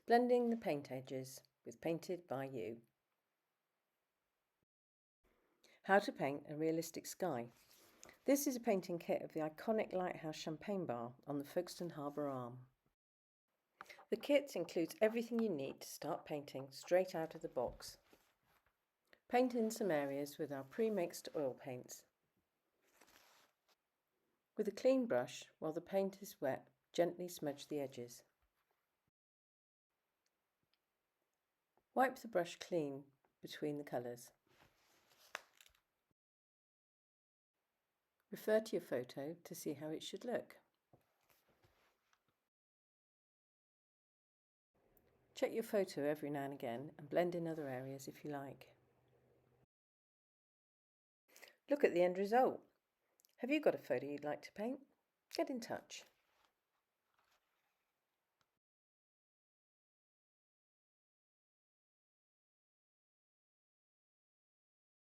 Blending the paint edges with Painted by You. How to paint a realistic sky. This is a painting kit of the iconic lighthouse champagne bar on the Folkestone Harbour Arm. The kit includes everything you need to start painting straight out of the box. Paint in some areas with our pre-mixed oil paints. With a clean brush, while the paint is wet, gently smudge the edges. Wipe the brush clean between the colours. Refer to your photo to see how it should look. Check your photo every now and again and blend in other areas if you like. Look at the end result. Have you got a photo you'd like to paint? Get in touch.